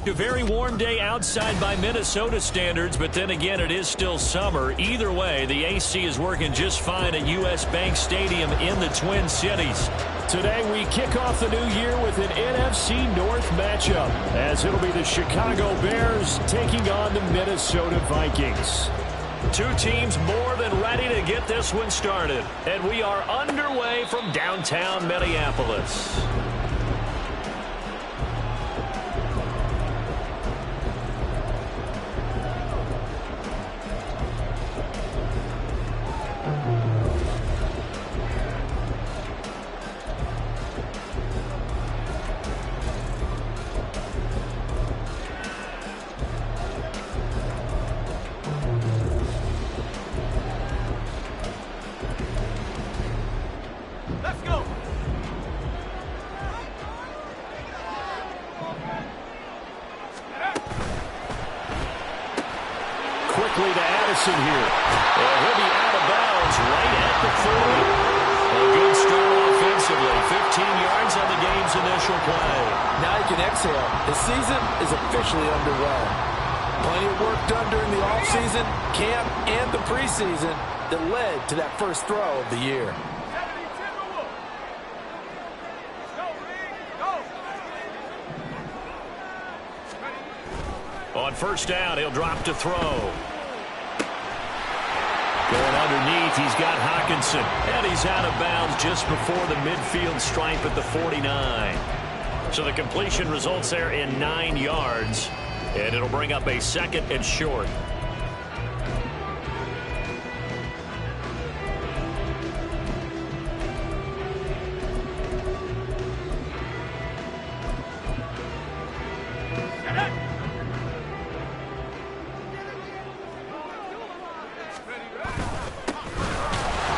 A very warm day outside by Minnesota standards, but then again, it is still summer. Either way, the AC is working just fine at U.S. Bank Stadium in the Twin Cities. Today, we kick off the new year with an NFC North matchup, as it'll be the Chicago Bears taking on the Minnesota Vikings. Two teams more than ready to get this one started, and we are underway from downtown Minneapolis. Quickly to Addison here. And he'll be out of bounds right at the 40. A good start offensively. 15 yards on the game's initial play. Now you can exhale. The season is officially underway. Plenty of work done during the offseason, camp, and the preseason that led to that first throw of the year. On first down, he'll drop to throw. Going underneath, he's got Hockenson. And he's out of bounds just before the midfield stripe at the 49. So the completion results there in 9 yards. And it'll bring up a 2nd and short.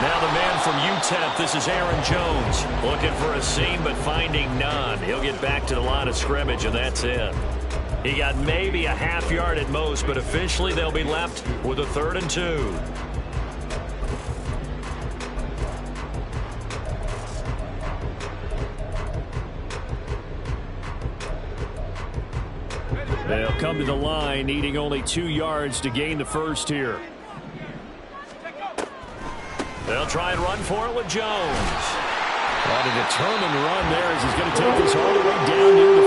Now the man from UTEP, this is Aaron Jones. Looking for a seam, but finding none. He'll get back to the line of scrimmage, and that's it. He got maybe a half yard at most, but officially they'll be left with a 3rd and 2. They'll come to the line, needing only 2 yards to gain the first here. They'll try and run for it with Jones. On a determined run there as he's going to take this all the way down near the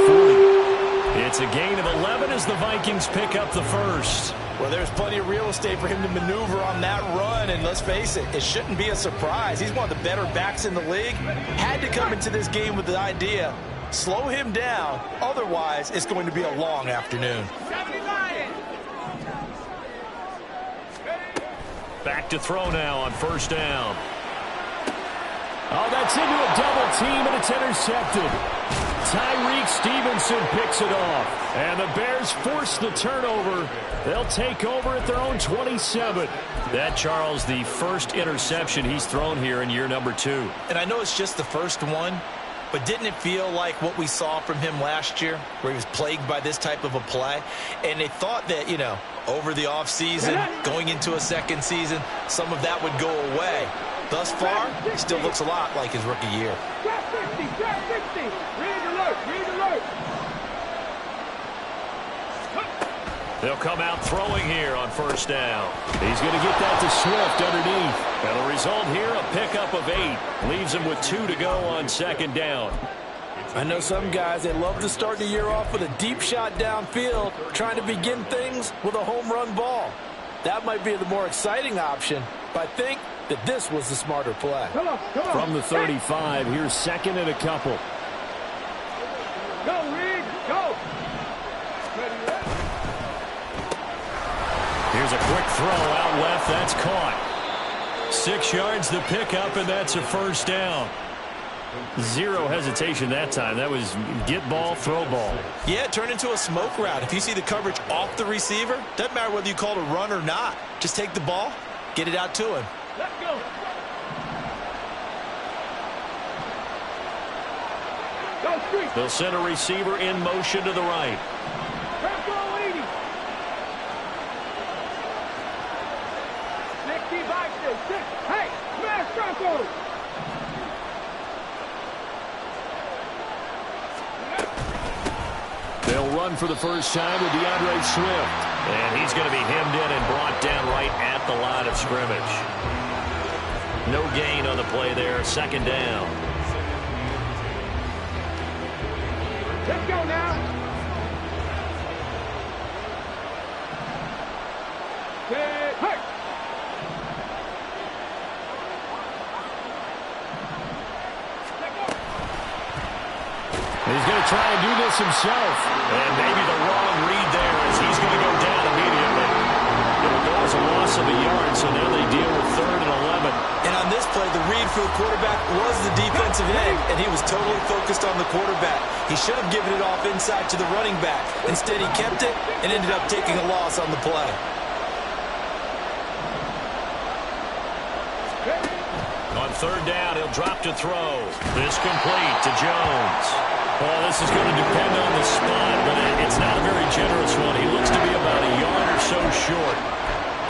40. It's a gain of 11 as the Vikings pick up the first. Well, there's plenty of real estate for him to maneuver on that run, and let's face it, it shouldn't be a surprise. He's one of the better backs in the league. Had to come into this game with the idea, slow him down, otherwise it's going to be a long afternoon. Back to throw now on first down. Oh, that's into a double team, and it's intercepted. Tyreek Stevenson picks it off. And the Bears force the turnover. They'll take over at their own 27. That, Charles, the first interception he's thrown here in year number 2. And I know it's just the first one, but didn't it feel like what we saw from him last year, where he was plagued by this type of a play? And they thought that, you know, over the offseason, going into a second season, some of that would go away. Thus far, it still looks a lot like his rookie year. They'll come out throwing here on first down. He's going to get that to Swift underneath. And the result here, a pickup of 8. Leaves him with 2 to go on second down. I know some guys, they love to start the year off with a deep shot downfield, trying to begin things with a home run ball. That might be the more exciting option, but I think that this was the smarter play. Come on. From the 35, here's 2nd and a couple. Go, Reed, go. Here's a quick throw out left. That's caught. 6 yards the pickup, and that's a first down. Zero hesitation that time. That was get ball, throw ball. Yeah, it turned into a smoke route. If you see the coverage off the receiver, doesn't matter whether you call it a run or not. Just take the ball, get it out to him. Let's go. Go, street. They'll send a receiver in motion to the right. Hey, smash Franco. They'll run run for the first time with DeAndre Swift. And he's going to be hemmed in and brought down right at the line of scrimmage. No gain on the play there. Second down. Let's go now. Hey. He's going to try and do this himself. And maybe the wrong read there as he's going to go down immediately. It'll go as a loss of a yard, so now they deal with 3rd and 11. And on this play, the read for the quarterback was the defensive end, and he was totally focused on the quarterback. He should have given it off inside to the running back. Instead, he kept it and ended up taking a loss on the play. On 3rd down, he'll drop to throw. This complete to Jones. Well, this is going to depend on the spot, but it's not a very generous one. He looks to be about a yard or so short.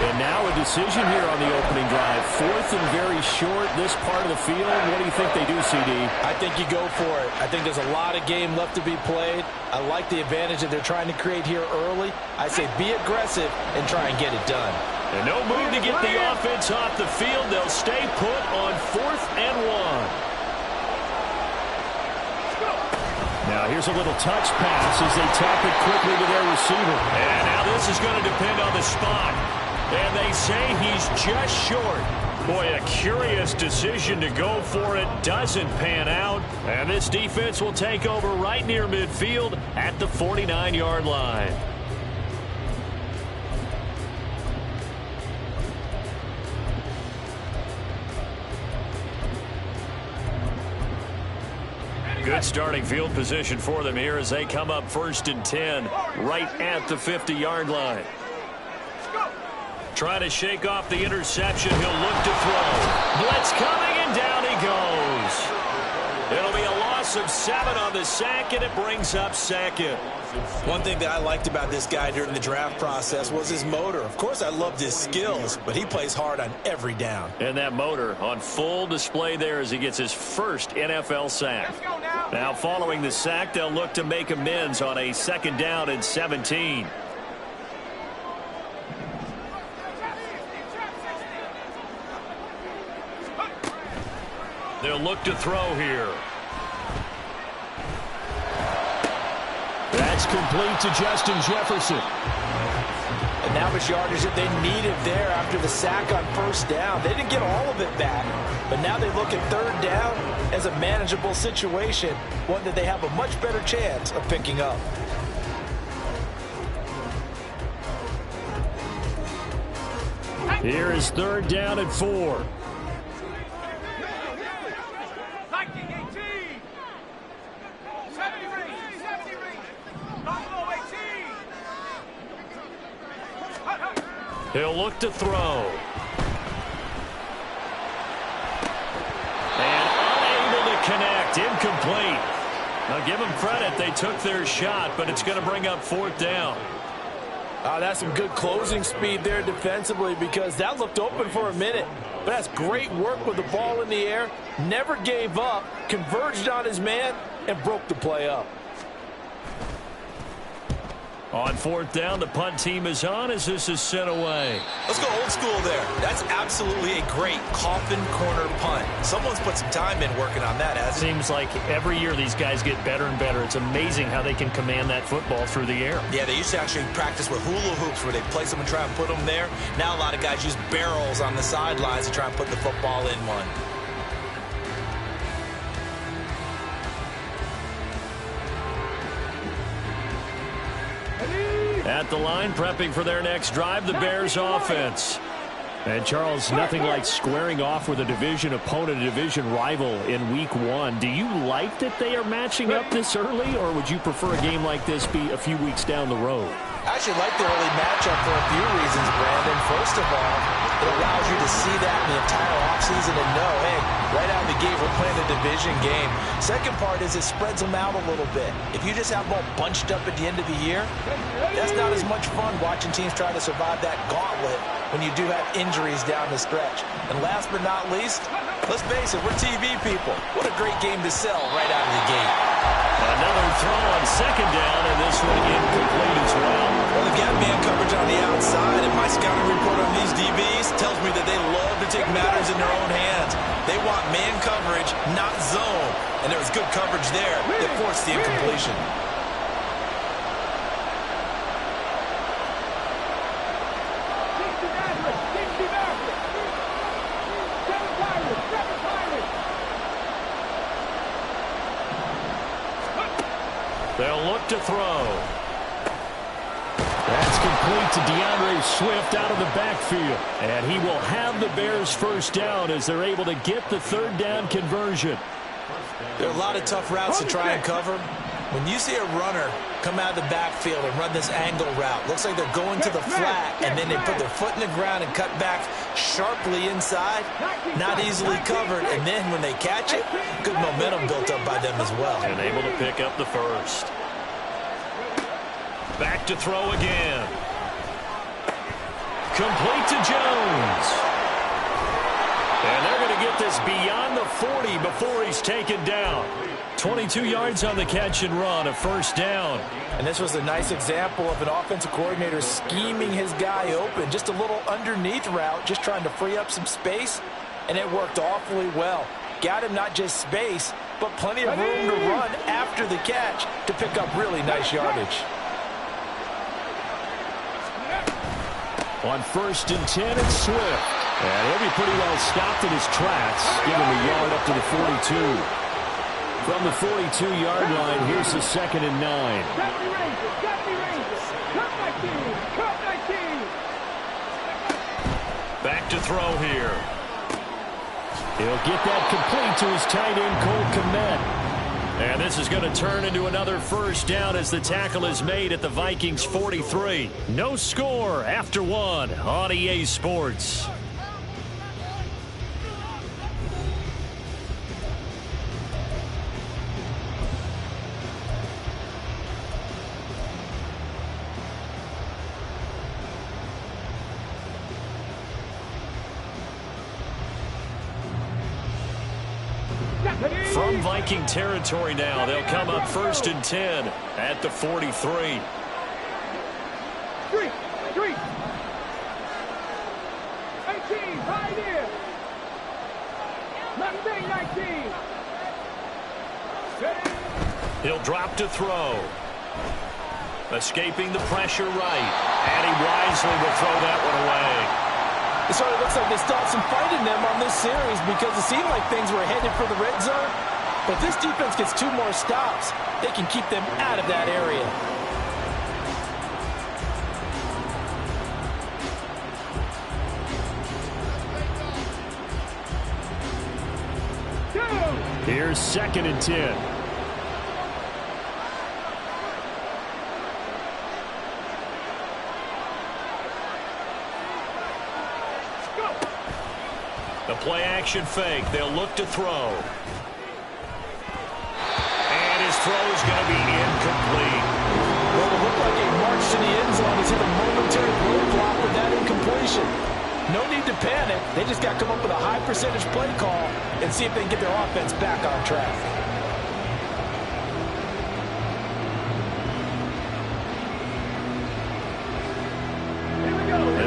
And now a decision here on the opening drive. 4th and very short, this part of the field. What do you think they do, CD? I think you go for it. I think there's a lot of game left to be played. I like the advantage that they're trying to create here early. I say be aggressive and try and get it done. And no move to get the offense off the field. They'll stay put on 4th and 1. Now here's a little touch pass as they tap it quickly to their receiver. And now this is going to depend on the spot. And they say he's just short. Boy, a curious decision to go for it. Doesn't pan out. And this defense will take over right near midfield at the 49-yard line. Good starting field position for them here as they come up 1st and 10 right at the 50-yard line. Trying to shake off the interception. He'll look to throw. Blitz coming, and down he goes. It'll be a loss of 7 on the sack, and it brings up 2nd. One thing that I liked about this guy during the draft process was his motor. Of course, I loved his skills, but he plays hard on every down. And that motor on full display there as he gets his first NFL sack. Now, following the sack, they'll look to make amends on a 2nd down and 17. They'll look to throw here. That's complete to Justin Jefferson. And now much yardage that they needed there after the sack on 1st down. They didn't get all of it back, but now they look at 3rd down as a manageable situation, one that they have a much better chance of picking up. Here is 3rd down and 4. He'll look to throw. And unable to connect. Incomplete. Now give them credit. They took their shot, but it's going to bring up 4th down. That's some good closing speed there defensively because that looked open for a minute. But that's great work with the ball in the air. Never gave up, converged on his man, and broke the play up. On 4th down, the punt team is on as this is sent away. Let's go old school there. That's absolutely a great coffin corner punt. Someone's put some time in working on that, hasn't it? Seems like every year these guys get better and better. It's amazing how they can command that football through the air. Yeah, they used to actually practice with hula hoops where they place them and try and put them there. Now a lot of guys use barrels on the sidelines to try and put the football in one. At the line, prepping for their next drive, the Bears offense. And, Charles, nothing like squaring off with a division opponent, a division rival in Week 1. Do you like that they are matching up this early, or would you prefer a game like this be a few weeks down the road? I actually like the early matchup for a few reasons, Brandon. First of all, it allows you to see that in the entire offseason and know, hey, right out of the gate, we're playing a division game. Second part is it spreads them out a little bit. If you just have them all bunched up at the end of the year, that's not as much fun watching teams try to survive that gauntlet when you do have injuries down the stretch. And last but not least, Let's face it, we're TV people. What a great game to sell right out of the gate. Another throw on second down, and this one incomplete as well. Well, they've got man coverage on the outside, and my scouting report on these DBs tells me that they love to take matters in their own hands. They want man coverage, not zone. And there was good coverage there that forced the incompletion. They'll look to throw. That's complete to DeAndre Swift out of the backfield. And he will have the Bears first down as they're able to get the third down conversion. There are a lot of tough routes to try and cover. When you see a runner come out of the backfield and run this angle route, looks like they're going to the flat, and then they put their foot in the ground and cut back sharply inside, not easily covered, and then when they catch it, good momentum built up by them as well. And able to pick up the first. Back to throw again. Complete to Jones. And they're going to get this beyond the 40 before he's taken down. 22 yards on the catch and run, a first down. And this was a nice example of an offensive coordinator scheming his guy open. Just a little underneath route, just trying to free up some space, and it worked awfully well. Got him not just space, but plenty of room to run after the catch to pick up really nice yardage. On 1st and 10, it's Swift. And he'll be pretty well stopped in his tracks. Give him a yard up to the 42. From the 42-yard line, here's the 2nd and 9. Back to throw here. He'll get that complete to his tight end, Cole Kmet. And this is going to turn into another first down as the tackle is made at the Vikings 43. No score after one on EA Sports. From Viking territory now, they'll come up 1st and 10 at the 43. 3. 18, right here. 19. He'll drop to throw. Escaping the pressure right. And he wisely will throw that one away. It sort of looks like they still have some fight in them on this series because it seemed like things were headed for the red zone. But if this defense gets 2 more stops, they can keep them out of that area. Here's 2nd and 10. The play-action fake. They'll look to throw. And his throw's going to be incomplete. Well, it looked like a march to the end zone has hit a momentary roadblock with that incompletion. No need to panic. They just got to come up with a high percentage play call and see if they can get their offense back on track.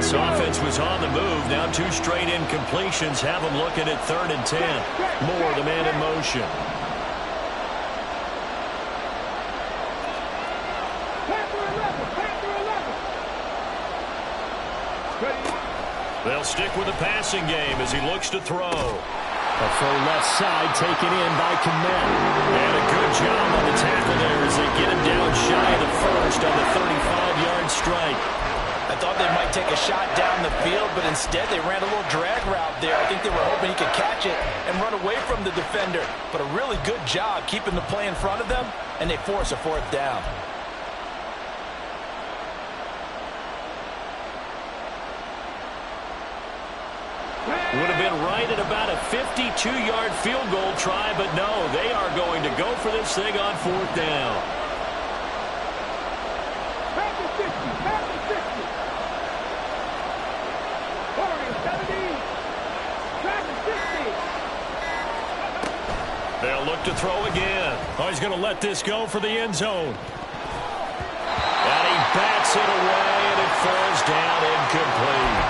This offense was on the move. Now 2 straight incompletions have them looking at 3rd and 10. Moore, the man in motion. They'll stick with the passing game as he looks to throw. A full left side taken in by Kmet. And a good job on the tackle there as they get him down shy of the first on the 35-yard strike. I thought they might take a shot down the field, but instead they ran a little drag route there. I think they were hoping he could catch it and run away from the defender. But a really good job keeping the play in front of them, and they force a 4th down. Would have been right at about a 52-yard field goal try, but no, they are going to go for this thing on 4th down. They'll look to throw again. Oh, he's going to let this go for the end zone. And he bats it away, and it falls down incomplete.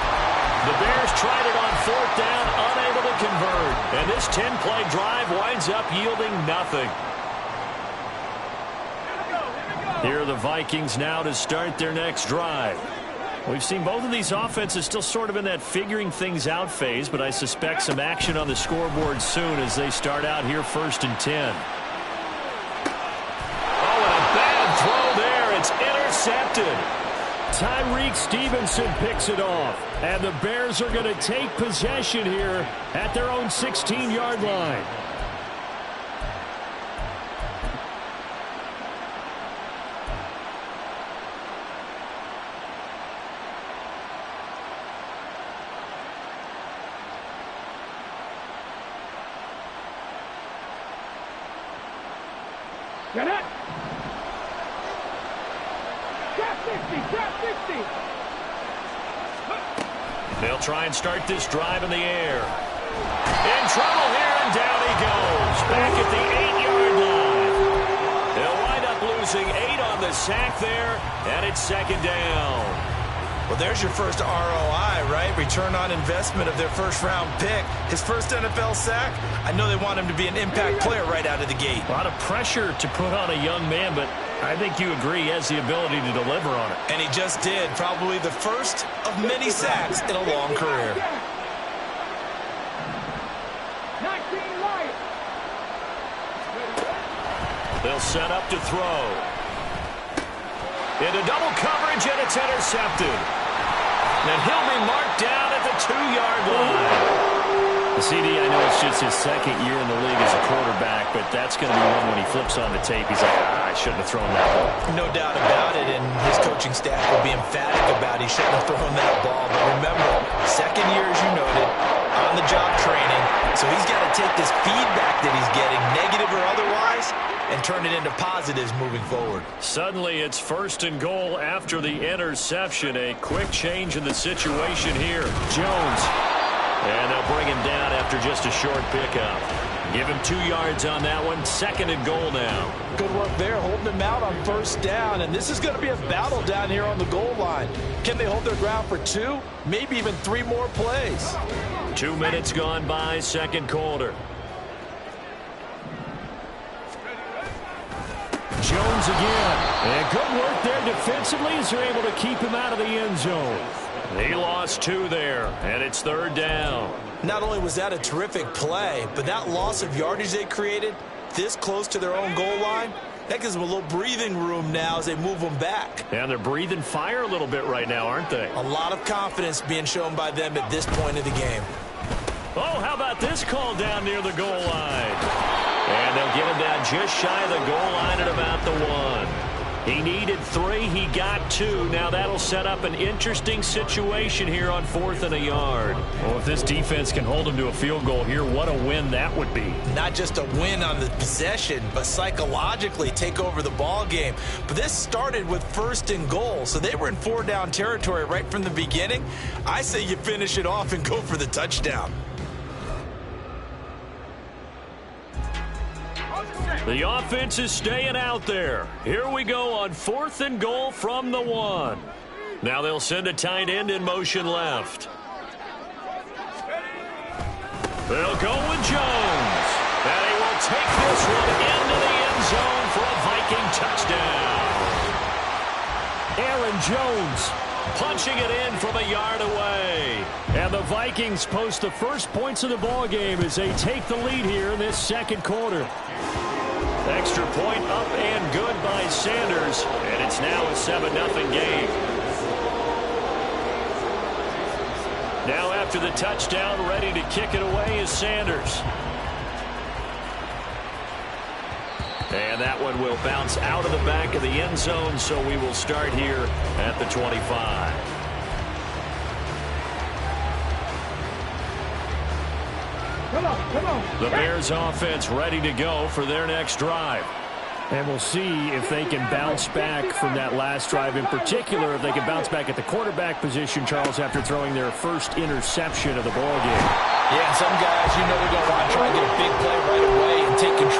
The Bears tried it on 4th down, unable to convert. And this 10-play drive winds up yielding nothing. Here are the Vikings now to start their next drive. We've seen both of these offenses still sort of in that figuring things out phase, but I suspect some action on the scoreboard soon as they start out here 1st and 10. Oh, and a bad throw there. It's intercepted. Tyreek Stevenson picks it off, and the Bears are going to take possession here at their own 16-yard line. Get it! Trap 60! Trap 60! They'll try and start this drive in the air. In trouble here, and down he goes. Back at the 8-yard line. They'll wind up losing 8 on the sack there, and it's 2nd down. Well, there's your first ROI, right? Return on investment of their first-round pick. His first NFL sack. I know they want him to be an impact player right out of the gate. A lot of pressure to put on a young man, but I think you agree he has the ability to deliver on it. And he just did. Probably the first of many sacks in a long career. 19 light! They'll set up to throw. Into double coverage, and it's intercepted. And he'll be marked down at the 2-yard line. CD, I know it's just his 2nd year in the league as a quarterback, but that's going to be one when he flips on the tape. He's like, I shouldn't have thrown that ball. No doubt about it, and his coaching staff will be emphatic about he shouldn't have thrown that ball. But remember, 2nd year, as you noted, on-the-job training. So he's got to take this feedback that he's getting, negative or otherwise, and turn it into positives moving forward. Suddenly, it's 1st and goal after the interception. A quick change in the situation here. Jones. And they'll bring him down after just a short pickup. Give him 2 yards on that one. 2nd and goal now. Good work there, holding him out on 1st down. And this is going to be a battle down here on the goal line. Can they hold their ground for 2, maybe even 3 more plays? 2 minutes gone by, 2nd quarter. Jones again. And good work there defensively as they're able to keep him out of the end zone. He lost 2 there, and it's 3rd down. Not only was that a terrific play, but that loss of yardage they created this close to their own goal line, that gives them a little breathing room now as they move them back. And they're breathing fire a little bit right now, aren't they? A lot of confidence being shown by them at this point of the game. Oh, how about this call down near the goal line? And they'll get him down just shy of the goal line at about the 1. He needed 3. He got 2. Now that'll set up an interesting situation here on 4th and a yard. Well, if this defense can hold him to a field goal here, what a win that would be. Not just a win on the possession, but psychologically take over the ball game. But this started with 1st and goal, so they were in 4-down territory right from the beginning. I say you finish it off and go for the touchdown. The offense is staying out there. Here we go on 4th and goal from the 1. Now they'll send a tight end in motion left. They'll go with Jones. And he will take this one into the end zone for a Viking touchdown. Aaron Jones punching it in from a yard away. And the Vikings post the first points of the ball game as they take the lead here in this 2nd quarter. Extra point up and good by Sanders, and it's now a 7-0 game. Now after the touchdown, ready to kick it away is Sanders. And that one will bounce out of the back of the end zone, so we will start here at the 25. Come on. The Bears offense ready to go for their next drive. And we'll see if they can bounce back from that last drive, in particular, if they can bounce back at the quarterback position, Charles, after throwing their first interception of the ballgame. Yeah, and some guys, you know they're going to want to try and get a big play right away and take control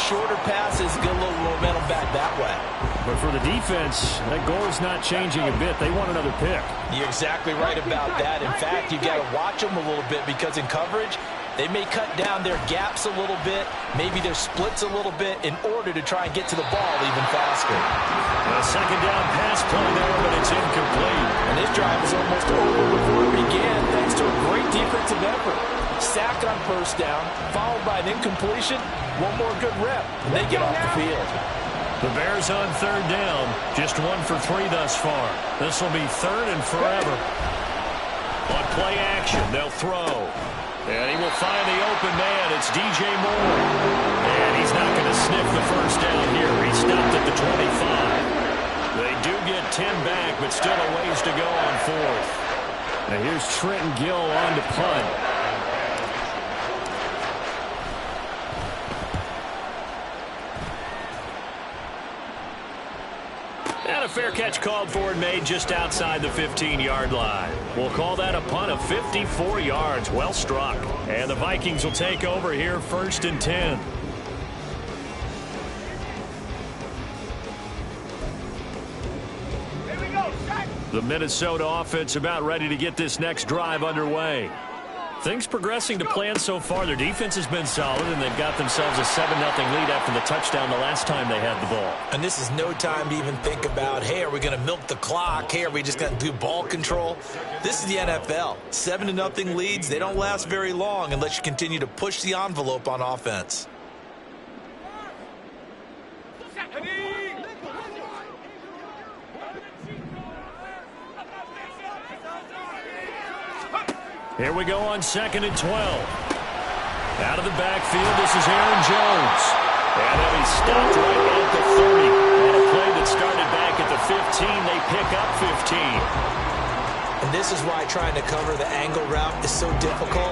shorter passes, get a little momentum back that way. But for the defense, that goal is not changing a bit. They want another pick. You're exactly right about that. In fact, you've got to watch them a little bit because in coverage, they may cut down their gaps a little bit, maybe their splits a little bit in order to try and get to the ball even faster. A second down pass play there, but it's incomplete. And this drive is almost over before it began thanks to a great defensive effort. Sack on first down, followed by an incompletion, one more good rep, and they get off the field. The Bears on third down, just 1 for 3 thus far. This will be third and forever. On play action, they'll throw. And he will find the open man. It's DJ Moore. And he's not going to sniff the first down here. He stopped at the 25. They do get 10 back, but still a ways to go on fourth. Now here's Trenton Gill on to punt. And a fair catch called for and made just outside the 15-yard line. We'll call that a punt of 54 yards. Well struck. And the Vikings will take over here, 1st and 10. The Minnesota offense about ready to get this next drive underway. Things progressing to plan so far. Their defense has been solid, and they've got themselves a 7-0 lead after the touchdown the last time they had the ball. And this is no time to even think about, hey, are we going to milk the clock? Hey, are we just going to do ball control? This is the NFL. 7-0 leads, they don't last very long unless you continue to push the envelope on offense. Here we go on 2nd and 12. Out of the backfield, this is Aaron Jones. And then he's stopped right at the 30. On a play that started back at the 15, they pick up 15. And this is why trying to cover the angle route is so difficult.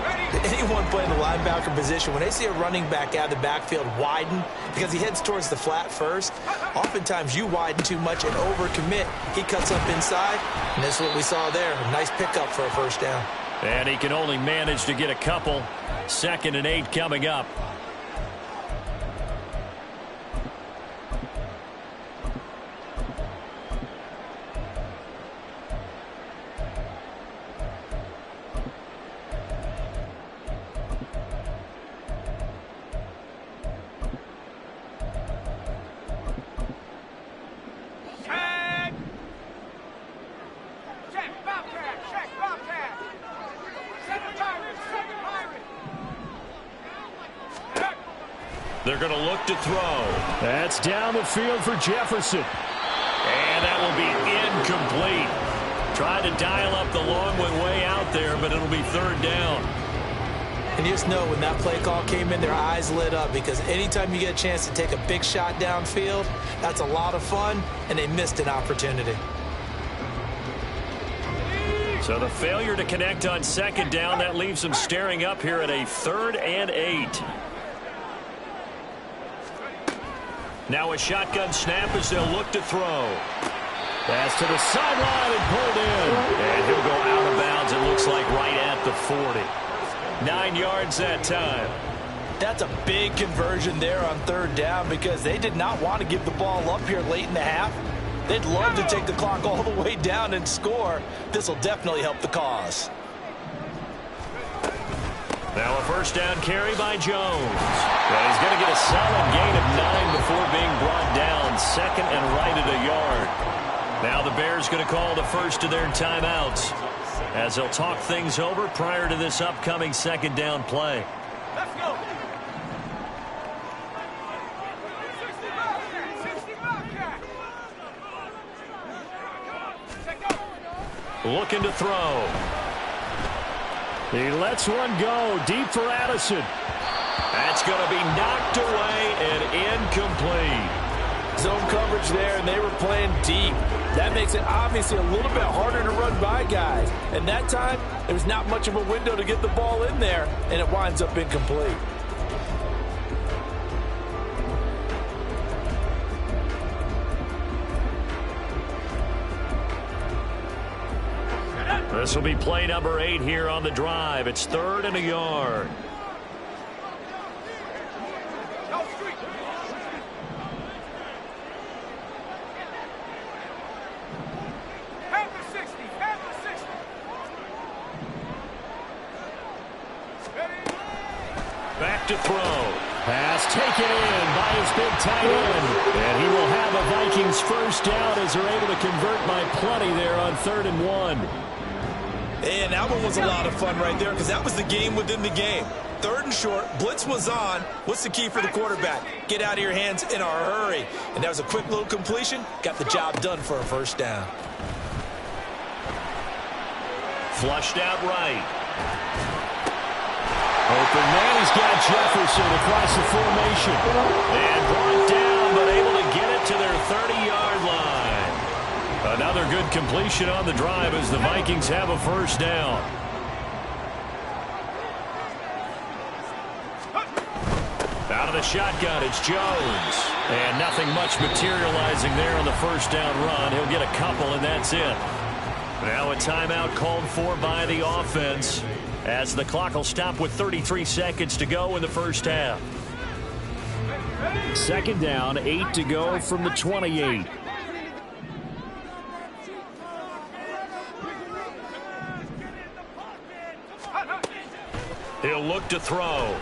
Anyone playing the linebacker position, when they see a running back out of the backfield widen, because he heads towards the flat first, oftentimes you widen too much and overcommit. He cuts up inside, and this is what we saw there. A nice pickup for a first down. And he can only manage to get a couple. 2nd and 8 coming up. They're going to look to throw. That's down the field for Jefferson. And that will be incomplete. Tried to dial up the long one way out there, but it'll be 3rd down. And you just know when that play call came in, their eyes lit up because anytime you get a chance to take a big shot downfield, that's a lot of fun, and they missed an opportunity. So the failure to connect on 2nd down, that leaves them staring up here at a 3rd and 8. Now a shotgun snap as they'll look to throw. Pass to the sideline and pulled in. And he'll go out of bounds, it looks like, right at the 40. 9 yards that time. That's a big conversion there on 3rd down because they did not want to give the ball up here late in the half. They'd love to take the clock all the way down and score. This will definitely help the cause. Now a first down carry by Jones. And he's going to get a solid gain of 9 before being brought down. 2nd and right at a yard. Now the Bears going to call the first of their timeouts as they'll talk things over prior to this upcoming 2nd down play. Let's go. Looking to throw. He lets one go deep for Addison. That's going to be knocked away and incomplete. Zone coverage there, and they were playing deep. That makes it obviously a little bit harder to run by guys. And that time, there was not much of a window to get the ball in there, and it winds up incomplete. This will be play number 8 here on the drive. It's 3rd and a yard. Back to throw. Pass taken in by his big tight end. And he will have a Vikings first down as they're able to convert by plenty there on 3rd and 1. And that one was a lot of fun right there because that was the game within the game. 3rd and short, blitz was on. What's the key for the quarterback? Get out of your hands in a hurry. And that was a quick little completion. Got the job done for a first down. Flushed out right. Open man, he's got Jefferson across the formation. And brought down, but able to get it to their 30-yard line. Another good completion on the drive as the Vikings have a first down. Out of the shotgun, it's Jones. And nothing much materializing there on the first down run. He'll get a couple, and that's it. Now a timeout called for by the offense as the clock will stop with 33 seconds to go in the first half. 2nd down, 8 to go from the 28. He'll look to throw.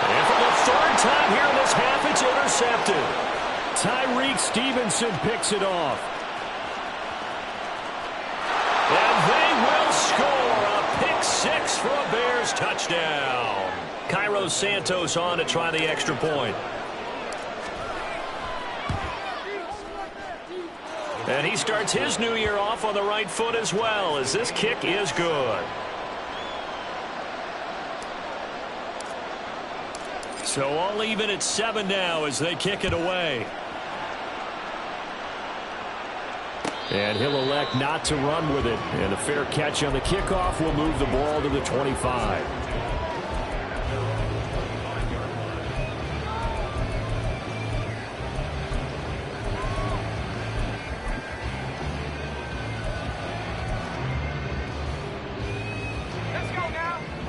And for the 3rd time here in this half, it's intercepted. Tyreek Stevenson picks it off. And they will score a pick 6 for a Bears touchdown. Cairo Santos on to try the extra point. And he starts his new year off on the right foot as well, as this kick is good. So all even at 7 now as they kick it away. And he'll elect not to run with it. And a fair catch on the kickoff will move the ball to the 25.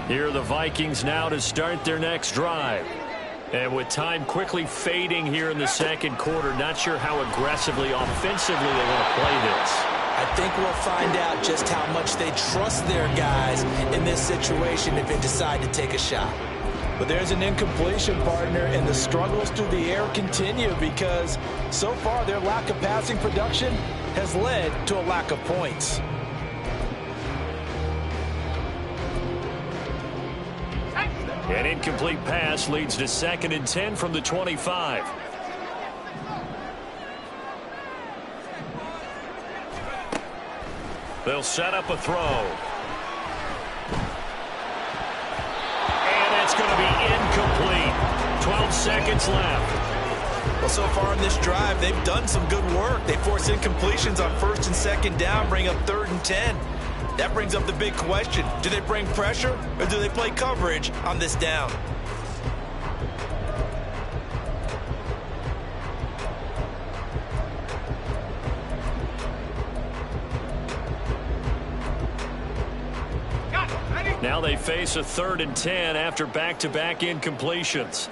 Here are the Vikings now to start their next drive. And with time quickly fading here in the 2nd quarter, not sure how aggressively, offensively they want to play this. I think we'll find out just how much they trust their guys in this situation if they decide to take a shot. But there's an incompletion, partner, and the struggles through the air continue because so far their lack of passing production has led to a lack of points. An incomplete pass leads to 2nd and 10 from the 25. They'll set up a throw. And it's going to be incomplete. 12 seconds left. Well, so far in this drive, they've done some good work. They force incompletions on 1st and 2nd down, bring up 3rd and 10. That brings up the big question. Do they bring pressure or do they play coverage on this down? Now they face a 3rd and 10 after back-to-back incompletions.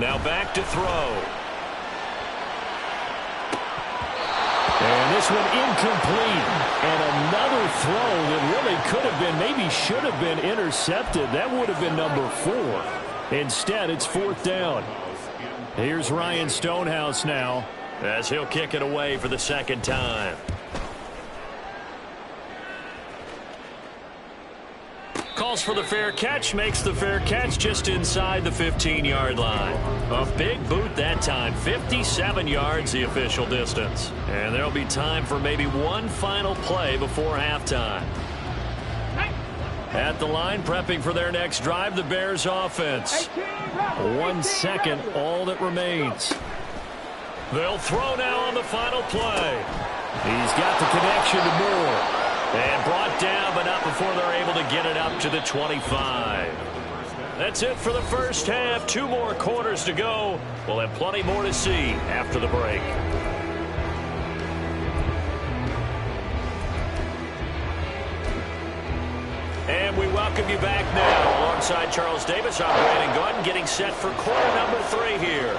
Now back to throw. And this one incomplete. And another throw that really could have been, maybe should have been intercepted. That would have been number 4. Instead, it's 4th down. Here's Ryan Stonehouse now, as he'll kick it away for the 2nd time. Calls for the fair catch, makes the fair catch just inside the 15-yard line. A big boot that time, 57 yards the official distance. And there'll be time for maybe one final play before halftime. At the line, prepping for their next drive, the Bears offense. 1 second, all that remains. They'll throw now on the final play. He's got the connection to Moore. And brought down, but not before they're able to get it up to the 25. That's it for the first half. 2 more quarters to go. We'll have plenty more to see after the break. And we welcome you back now. Alongside Charles Davis, I'm Brandon Gordon, getting set for quarter number 3 here.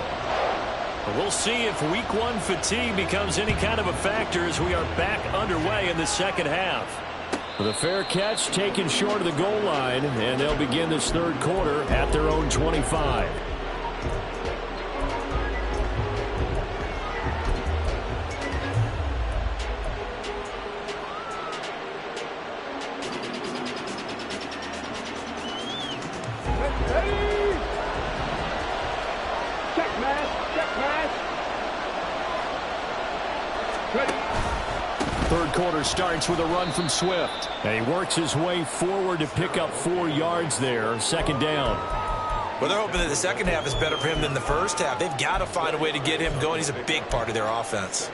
We'll see if week one fatigue becomes any kind of a factor as we are back underway in the second half. The fair catch taken short of the goal line, and they'll begin this third quarter at their own 25. Third quarter starts with a run from Swift. And he works his way forward to pick up 4 yards there. Second down. Well, they're hoping that the second half is better for him than the first half. They've got to find a way to get him going. He's a big part of their offense.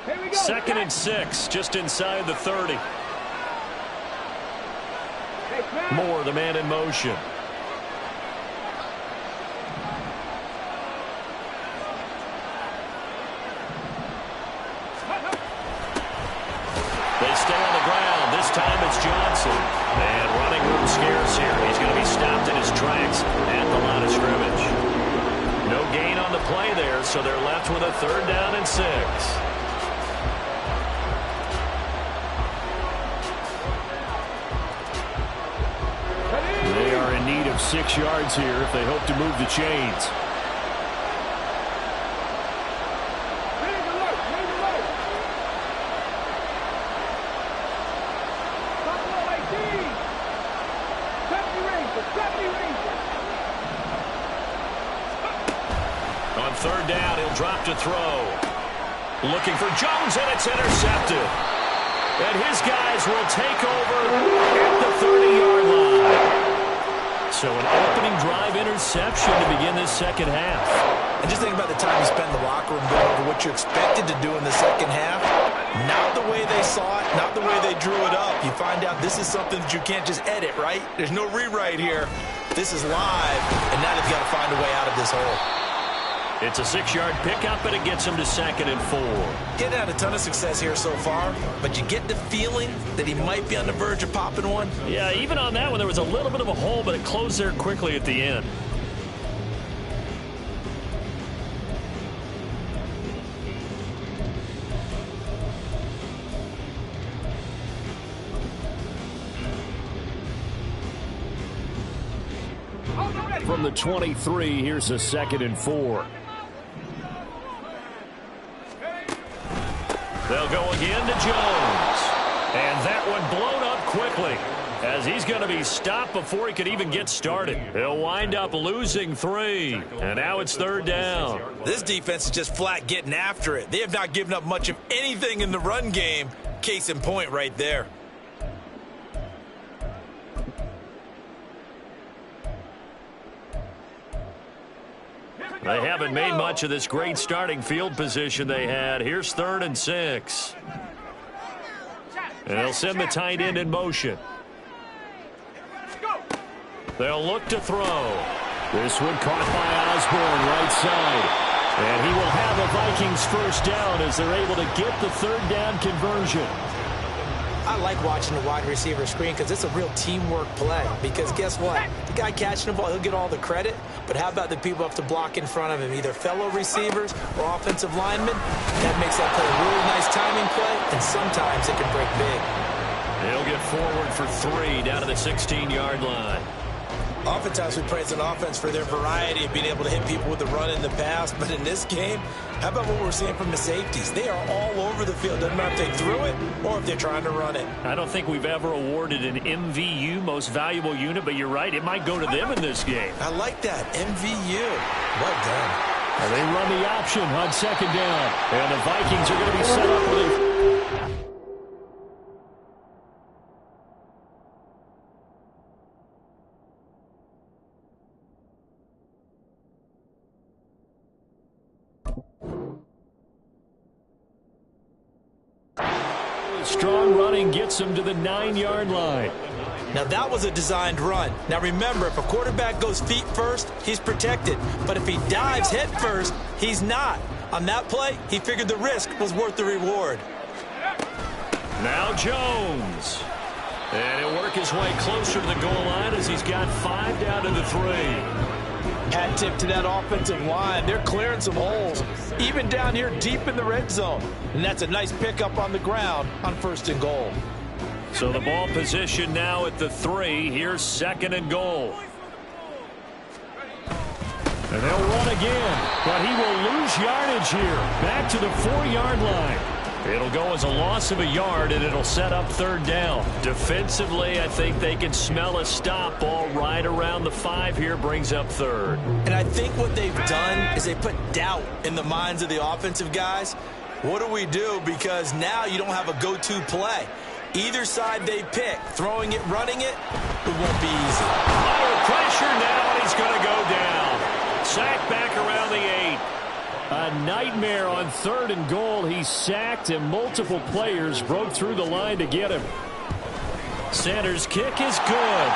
Here we go. Second and 6, just inside the 30. Moore, the man in motion. They stay on the ground. This time it's Johnson. And running room scarce here. He's going to be stopped in his tracks at the line of scrimmage. No gain on the play there, so they're left with a 3rd down and 6. They are in need of 6 yards here if they hope to move the chains. On 3rd down, he'll drop to throw. Looking for Jones, and it's intercepted. And his guys will take over at the 30-yard line. So an opening drive interception to begin this second half. And just think about the time you spent in the locker room going over what you expected to do in the second half. Not the way they saw it, not the way they drew it up. You find out this is something that you can't just edit, right? There's no rewrite here. This is live, and now they've got to find a way out of this hole. It's a 6-yard pickup, and it gets him to 2nd and 4. Getting had a ton of success here so far, but you get the feeling that he might be on the verge of popping one. Yeah, even on that one, there was a little bit of a hole, but it closed there quickly at the end. From the 23, here's a 2nd and 4. They'll go again to Jones. And that one blown up quickly as he's going to be stopped before he could even get started. He'll wind up losing 3. And now it's 3rd down. This defense is just flat getting after it. They have not given up much of anything in the run game. Case in point right there. They haven't made much of this great starting field position they had. Here's 3rd and 6. And they'll send the tight end in motion. They'll look to throw. This one caught by Osborne, right side. And he will have the Vikings 1st down as they're able to get the 3rd down conversion. I like watching the wide receiver screen because it's a real teamwork play. Because guess what? The guy catching the ball, he'll get all the credit. But how about the people have to block in front of him, either fellow receivers or offensive linemen? That makes that play a really nice timing play, and sometimes it can break big. He'll get forward for 3 down to the 16-yard line. Oftentimes we praise an offense for their variety of being able to hit people with the run in the pass. But in this game, how about what we're seeing from the safeties? They are all over the field. Doesn't matter if they threw it or if they're trying to run it. I don't think we've ever awarded an MVU, most valuable unit, but you're right, it might go to them in this game. I like that. MVU. Well done. And they run the option on 2nd down. And the Vikings are going to be set up with a... Strong running gets him to the 9-yard line. Now that was a designed run. Now remember, if a quarterback goes feet first, he's protected. But if he dives head first, he's not. On that play, he figured the risk was worth the reward. Now Jones. And he'll work his way closer to the goal line as he's got 5 down to the 3. Hat tip to that offensive line. They're clearing some holes, even down here deep in the red zone. And that's a nice pickup on the ground on 1st and goal. So the ball position now at the 3. Here's 2nd and goal. And they'll run again, but he will lose yardage here. Back to the 4-yard line. It'll go as a loss of a yard, and it'll set up 3rd down. Defensively, I think they can smell a stop ball right around the 5 here, brings up 3rd. And I think what they've done is they put doubt in the minds of the offensive guys. What do we do? Because now you don't have a go-to play. Either side they pick, throwing it, running it, it won't be easy. Under pressure now, and he's going to go down. Sacked back around the 8. A nightmare on 3rd and goal. He's sacked, and multiple players broke through the line to get him. Sanders' kick is good.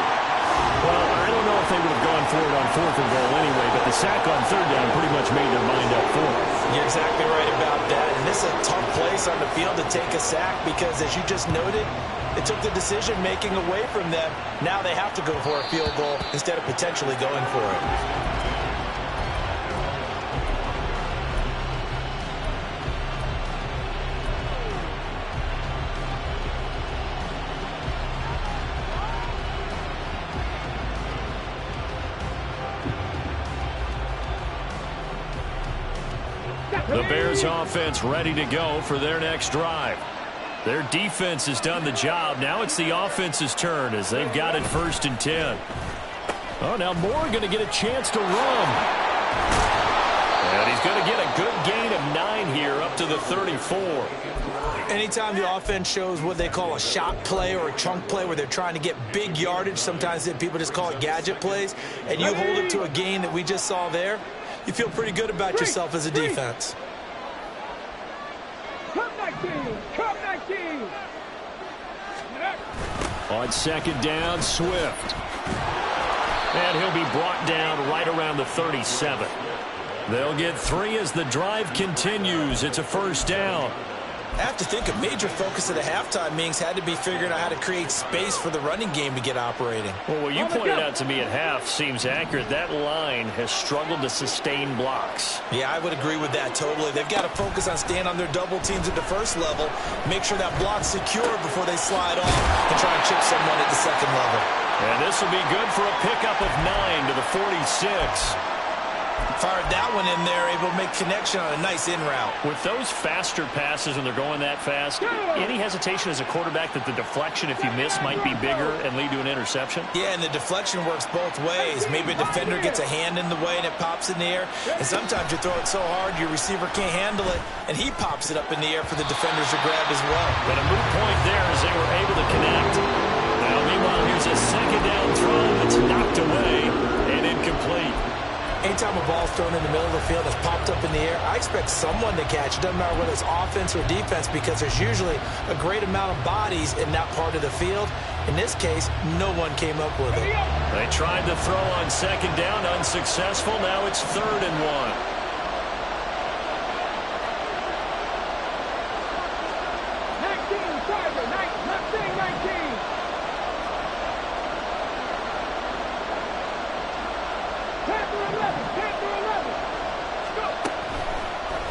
Well, I don't know if they would have gone for it on 4th and goal anyway, but the sack on 3rd down pretty much made their mind up for it. You're exactly right about that. And this is a tough place on the field to take a sack because, as you just noted, it took the decision-making away from them. Now they have to go for a field goal instead of potentially going for it. The Bears offense ready to go for their next drive. Their defense has done the job. Now it's the offense's turn as they've got it 1st and 10. Oh, now Moore going to get a chance to run. And he's going to get a good gain of 9 here up to the 34. Anytime the offense shows what they call a shot play or a chunk play where they're trying to get big yardage, sometimes people just call it gadget plays, and you hold it to a gain that we just saw there, you feel pretty good about yourself as a defense. On 2nd down, Swift. And he'll be brought down right around the 37. They'll get 3 as the drive continues. It's a 1st down. I have to think a major focus of the halftime meetings had to be figuring out how to create space for the running game to get operating. Well, what you pointed out to me at half seems accurate. That line has struggled to sustain blocks. Yeah, I would agree with that totally. They've got to focus on staying on their double teams at the 1st level, make sure that block's secure before they slide off and try and chip someone at the 2nd level. And this will be good for a pickup of 9 to the 46. Fired that one in there, able to make connection on a nice in route. With those faster passes when they're going that fast, any hesitation as a quarterback that the deflection, if you miss, might be bigger and lead to an interception? Yeah, and the deflection works both ways. Maybe a defender gets a hand in the way and it pops in the air. And sometimes you throw it so hard your receiver can't handle it, and he pops it up in the air for the defenders to grab as well. But a moot point there as they were able to connect. Now, meanwhile, here's a 2nd down throw that's knocked away and incomplete. Anytime a ball's thrown in the middle of the field that's popped up in the air, I expect someone to catch. It doesn't matter whether it's offense or defense because there's usually a great amount of bodies in that part of the field. In this case, no one came up with it. They tried to throw on 2nd down, unsuccessful. Now it's 3rd and 1.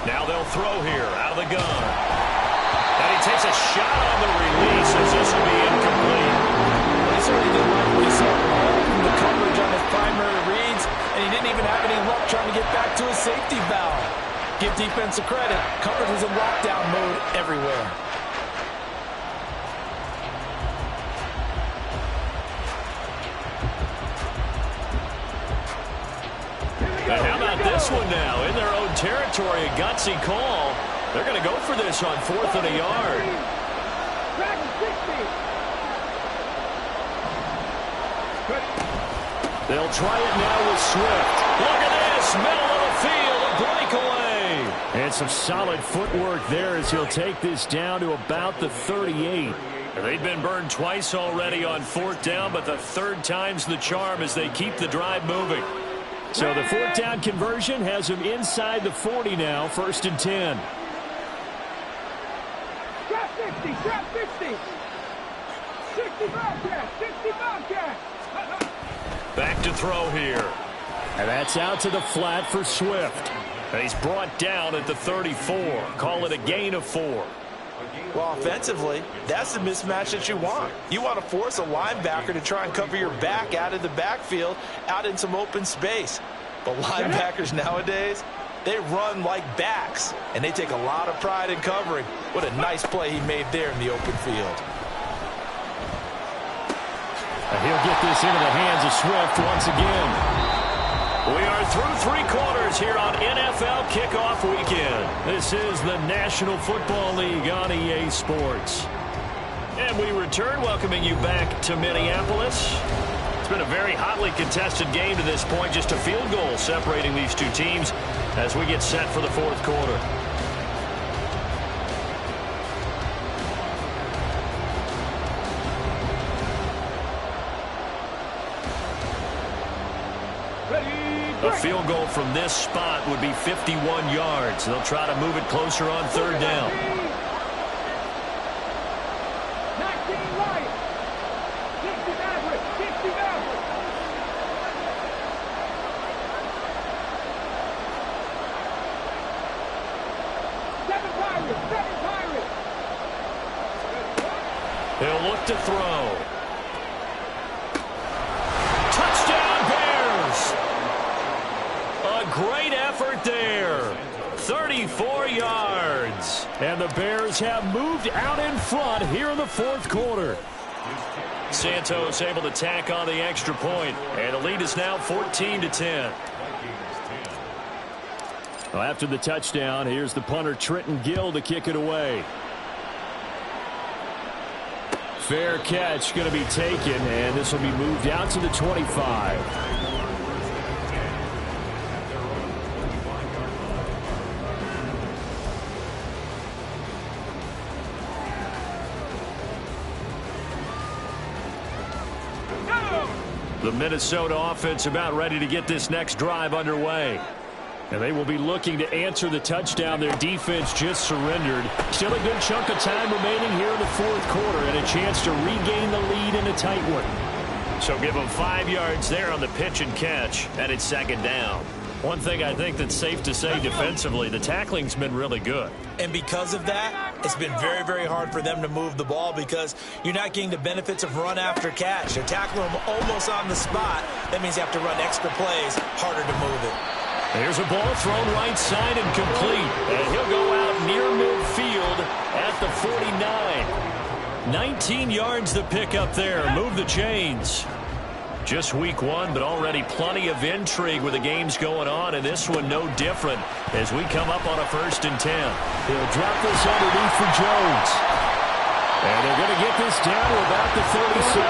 Now they'll throw here out of the gun. And he takes a shot on the release as this will be incomplete. He certainly didn't like what he saw from the coverage on his primary reads, and he didn't even have any luck trying to get back to his safety valve. Give defensive credit. Coverage was in lockdown mode everywhere. And how about this one now? In their own territory, a gutsy call. They're going to go for this on 4th and a yard. They'll try it now with Swift. Look at this, middle of the field, a breakaway. And some solid footwork there as he'll take this down to about the 38. They've been burned twice already on 4th down, but the 3rd time's the charm as they keep the drive moving. So the 4th down conversion has him inside the 40 now, 1st and 10. Drop 50, drop 50. Back to throw here. And that's out to the flat for Swift. And he's brought down at the 34. Call it a gain of 4. Well, offensively, that's the mismatch that you want. You want to force a linebacker to try and cover your back out of the backfield, out in some open space. But linebackers nowadays, they run like backs, and they take a lot of pride in covering. What a nice play he made there in the open field. And he'll get this into the hands of Swift once again. We are through 3 quarters here on NFL Kickoff Weekend. This is the National Football League on EA Sports. And we return, welcoming you back to Minneapolis. It's been a very hotly contested game to this point. Just a field goal separating these two teams as we get set for the 4th quarter. A field goal from this spot would be 51 yards. They'll try to move it closer on 3rd down. 19 right. 60 average. 60 average. Seven Pirates. They'll look to throw. Touchdown, Bears! A great effort there. 34 yards. And the Bears have moved out in front here in the 4th quarter. Santos able to tack on the extra point, and the lead is now 14-10. Well, after the touchdown, here's the punter Trenton Gill to kick it away. Fair catch going to be taken, and this will be moved out to the 25. The Minnesota offense about ready to get this next drive underway. And they will be looking to answer the touchdown their defense just surrendered. Still a good chunk of time remaining here in the 4th quarter and a chance to regain the lead in a tight one. So give them 5 yards there on the pitch and catch, and it's 2nd down. One thing I think that's safe to say defensively, the tackling's been really good. And because of that, it's been very, very hard for them to move the ball because you're not getting the benefits of run after catch. They're tackling them almost on the spot. That means you have to run extra plays, harder to move it. There's a ball thrown right side and complete. And he'll go out near midfield at the 49. 19 yards the pick up there. Move the chains. Just week 1, but already plenty of intrigue with the games going on, and this one no different as we come up on a 1st and 10. He'll drop this underneath for Jones. And they're going to get this down to about the 37.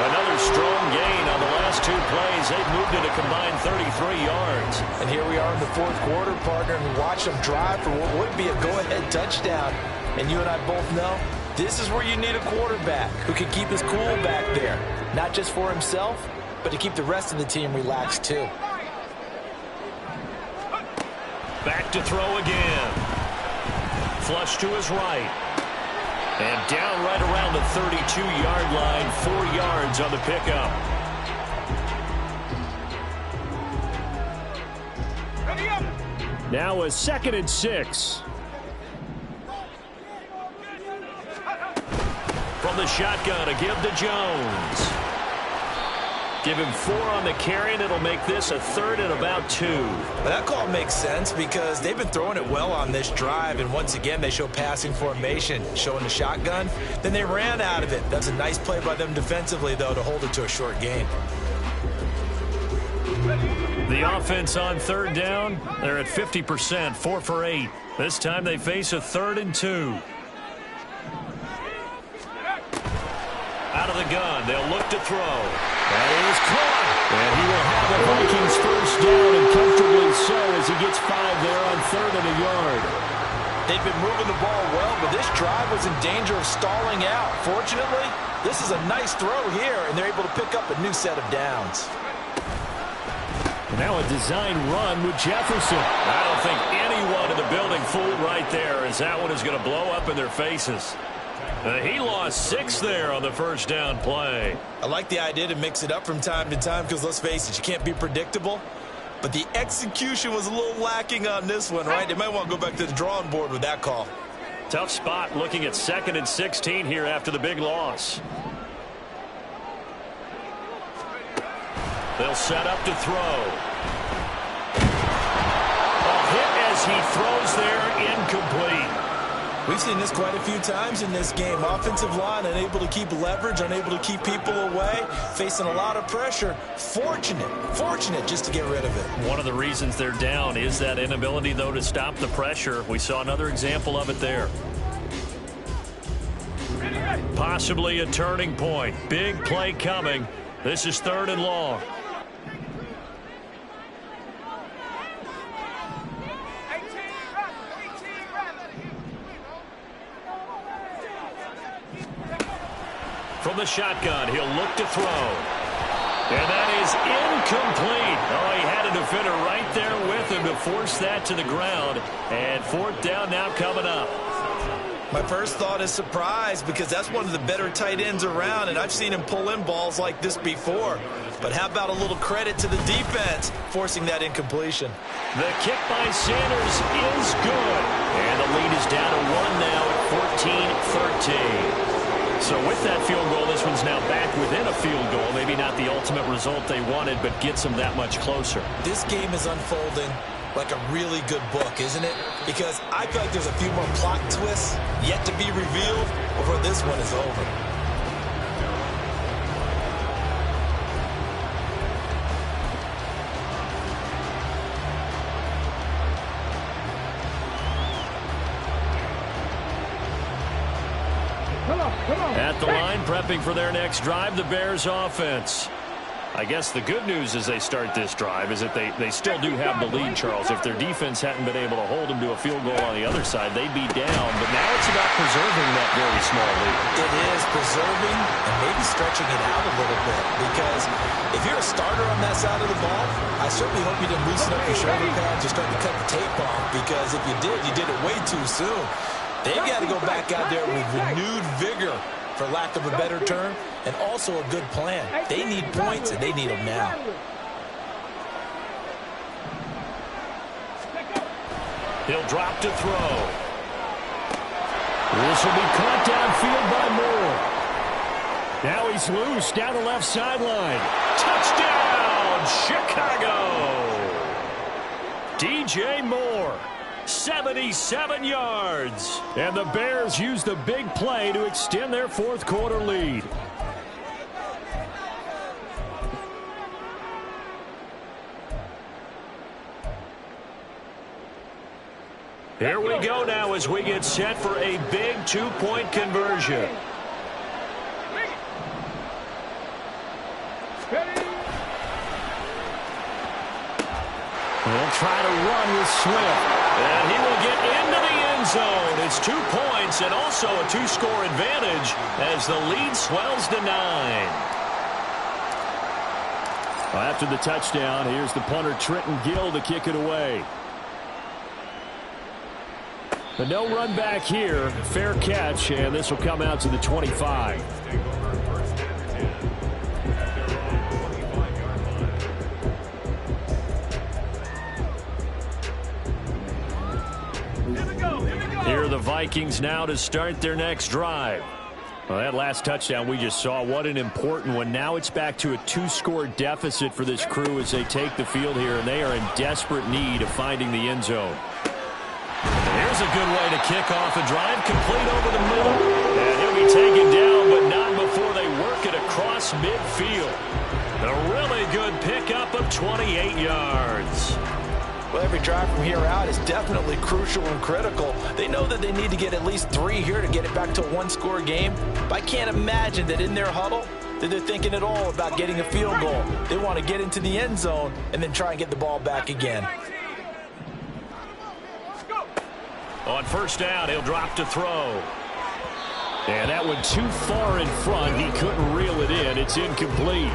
Another strong gain on the last 2 plays. They've moved it a combined 33 yards. And here we are in the 4th quarter, partner, and watch them drive for what would be a go-ahead touchdown. And you and I both know this is where you need a quarterback who can keep his cool back there. Not just for himself, but to keep the rest of the team relaxed too. Back to throw again. Flush to his right. And down right around the 32-yard line. 4 yards on the pickup. Now a 2nd and 6. From the shotgun, a give to Jones. Give him 4 on the carry, and it'll make this a 3rd and about 2. Well, that call makes sense because they've been throwing it well on this drive, and once again they show passing formation, showing the shotgun. Then they ran out of it. That's a nice play by them defensively, though, to hold it to a short gain. The offense on 3rd down, they're at 50%, 4 for 8. This time they face a 3rd and 2. Out of the gun, they'll look to throw. That is caught. And he will have the Vikings 1st down, and comfortably so as he gets 5 there on 3rd and a yard. They've been moving the ball well, but this drive was in danger of stalling out. Fortunately, this is a nice throw here, and they're able to pick up a new set of downs. Now a design run with Jefferson. I don't think anyone in the building fooled right there, as that one is going to blow up in their faces. He lost 6 there on the first down play. I like the idea to mix it up from time to time because, let's face it, you can't be predictable. But the execution was a little lacking on this one, right? They might want to go back to the drawing board with that call. Tough spot looking at 2nd and 16 here after the big loss. They'll set up to throw. A hit as he throws there, incomplete. We've seen this quite a few times in this game. Offensive line unable to keep leverage, unable to keep people away, facing a lot of pressure. Fortunate just to get rid of it. One of the reasons they're down is that inability, though, to stop the pressure. We saw another example of it there. Possibly a turning point. Big play coming. This is 3rd and long. From the shotgun, he'll look to throw. And that is incomplete. Oh, he had a defender right there with him to force that to the ground. And 4th down now coming up. My first thought is surprise because that's one of the better tight ends around, and I've seen him pull in balls like this before. But how about a little credit to the defense forcing that incompletion? The kick by Sanders is good. And the lead is down to 1 now at 14-13. So with that field goal, this one's now back within a field goal. Maybe not the ultimate result they wanted, but gets them that much closer. This game is unfolding like a really good book, isn't it? Because I feel like there's a few more plot twists yet to be revealed before this one is over. At the line, prepping for their next drive, the Bears offense. I guess the good news as they start this drive is that they still do have the lead, Charles. If their defense hadn't been able to hold them to a field goal on the other side, they'd be down. But now it's about preserving that very small lead. It is preserving and maybe stretching it out a little bit. Because if you're a starter on that side of the ball, I certainly hope you didn't loosen up your shoulder pads or start to cut the tape off. Because if you did it way too soon. They've got to go back out there with renewed vigor, for lack of a better term, and also a good plan. They need points, and they need them now. He'll drop to throw. This will be caught downfield by Moore. Now he's loose down the left sideline. Touchdown, Chicago! DJ Moore. 77 yards. And the Bears use the big play to extend their 4th quarter lead. Here we go now as we get set for a big 2-point conversion. We'll try to run with Swift. And he will get into the end zone. It's 2 points and also a 2-score advantage as the lead swells to 9. Well, after the touchdown, here's the punter Trenton Gill to kick it away. But no run back here. Fair catch, and this will come out to the 25. Here are the Vikings now to start their next drive. Well, that last touchdown we just saw, what an important one. Now it's back to a 2-score deficit for this crew as they take the field here, and they are in desperate need of finding the end zone. Here's a good way to kick off a drive, complete over the middle. And he'll be taken down, but not before they work it across midfield. A really good pickup of 28 yards. Well, every drive from here out is definitely crucial and critical. They know that they need to get at least 3 here to get it back to a 1-score game. But I can't imagine that in their huddle that they're thinking at all about getting a field goal. They want to get into the end zone and then try and get the ball back again. On first down, he'll drop to throw. And that one too far in front. He couldn't reel it in. It's incomplete.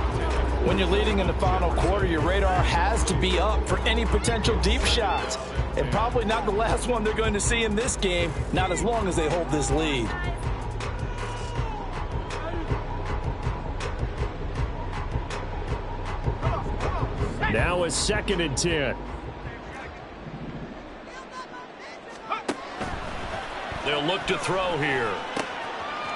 When you're leading in the final quarter, your radar has to be up for any potential deep shots. And probably not the last one they're going to see in this game, not as long as they hold this lead. Now a 2nd and 10. They'll look to throw here.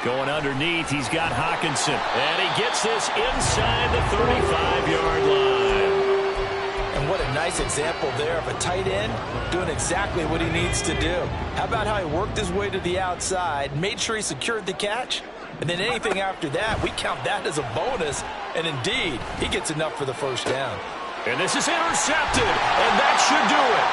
Going underneath, he's got Hawkinson. And he gets this inside the 35-yard line. And what a nice example there of a tight end doing exactly what he needs to do. How about how he worked his way to the outside, made sure he secured the catch, and then anything after that, we count that as a bonus. And indeed, he gets enough for the first down. And this is intercepted, and that should do it.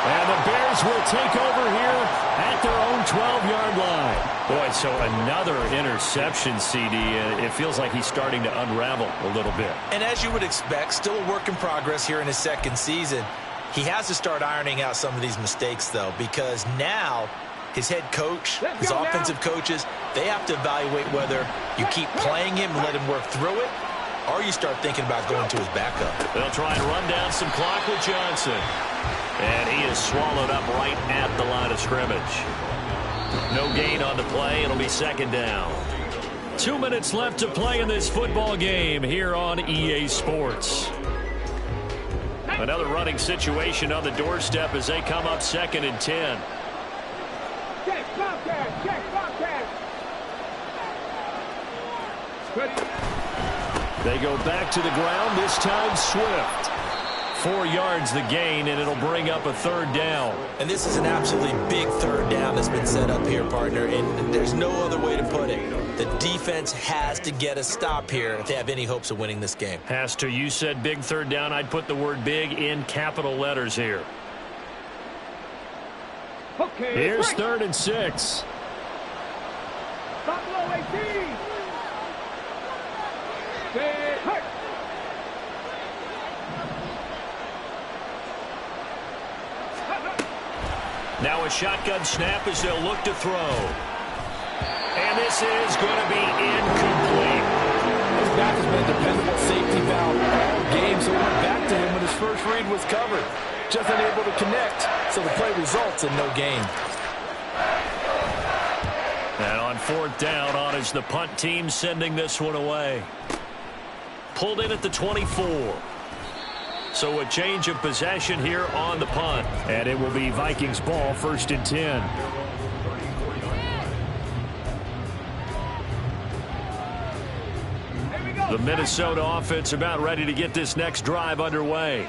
And the Bears will take over here at their own 12-yard line. Boy, so another interception, CD. It feels like he's starting to unravel a little bit. And as you would expect, still a work in progress here in his second season. He has to start ironing out some of these mistakes, though, because now his head coach, his offensive coaches, they have to evaluate whether you keep playing him and let him work through it, or you start thinking about going to his backup. They'll try and run down some clock with Johnson. And he is swallowed up right at the line of scrimmage. No gain on the play. It'll be 2nd down. 2 minutes left to play in this football game here on EA Sports. Another running situation on the doorstep as they come up 2nd and 10. Check, Bobcat, check, Bobcat. They go back to the ground, this time Swift. 4 yards the gain, and it'll bring up a 3rd down. And this is an absolutely big 3rd down that's been set up here, partner, and there's no other way to put it. The defense has to get a stop here if they have any hopes of winning this game. Has to. You said big 3rd down. I'd put the word big in capital letters here. Okay, Here's 3rd and 6. Stop below 18. Stay hurt. Now a shotgun snap as they'll look to throw. And this is going to be incomplete. His back has been a dependable safety valve all game, so it went back to him when his first read was covered. Just unable to connect, so the play results in no gain. And on 4th down, on is the punt team sending this one away. Pulled in at the 24. So a change of possession here on the punt. And it will be Vikings ball, 1st and 10. The Minnesota offense about ready to get this next drive underway.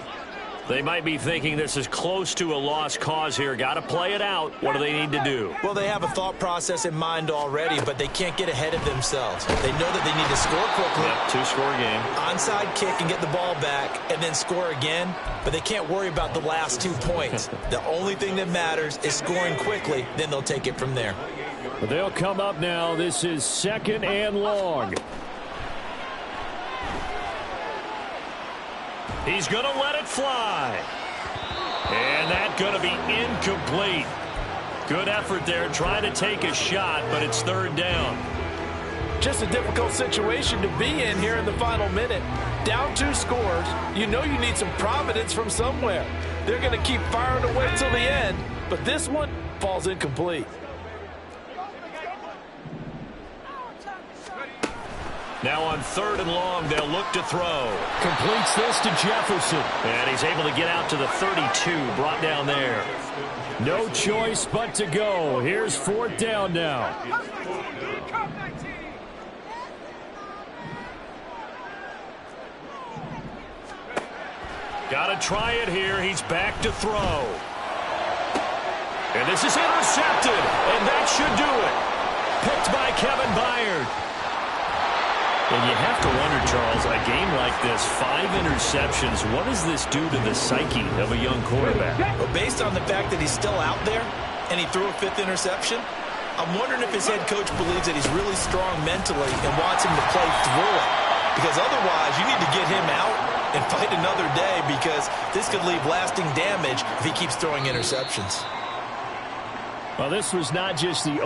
They might be thinking this is close to a lost cause here. Got to play it out. What do they need to do? Well, they have a thought process in mind already, but they can't get ahead of themselves. They know that they need to score quickly. Yep, 2-score game. Onside kick and get the ball back and then score again, but they can't worry about the last 2 points. The only thing that matters is scoring quickly, then they'll take it from there. They'll come up now. This is 2nd and long. He's going to let it fly. And that's going to be incomplete. Good effort there trying to take a shot, but it's 3rd down. Just a difficult situation to be in here in the final minute. Down 2 scores, you know you need some providence from somewhere. They're going to keep firing away till the end, but this one falls incomplete. Now on 3rd and long, they'll look to throw. Completes this to Jefferson. And he's able to get out to the 32, brought down there. No choice but to go. Here's 4th down now. Got to try it here. He's back to throw. And this is intercepted. And that should do it. Picked by Kevin Byard. And you have to wonder, Charles, a game like this, 5 interceptions, what does this do to the psyche of a young quarterback? But based on the fact that he's still out there and he threw a 5th interception, I'm wondering if his head coach believes that he's really strong mentally and wants him to play through it. Because otherwise, you need to get him out and fight another day, because this could leave lasting damage if he keeps throwing interceptions. Well, this was not just the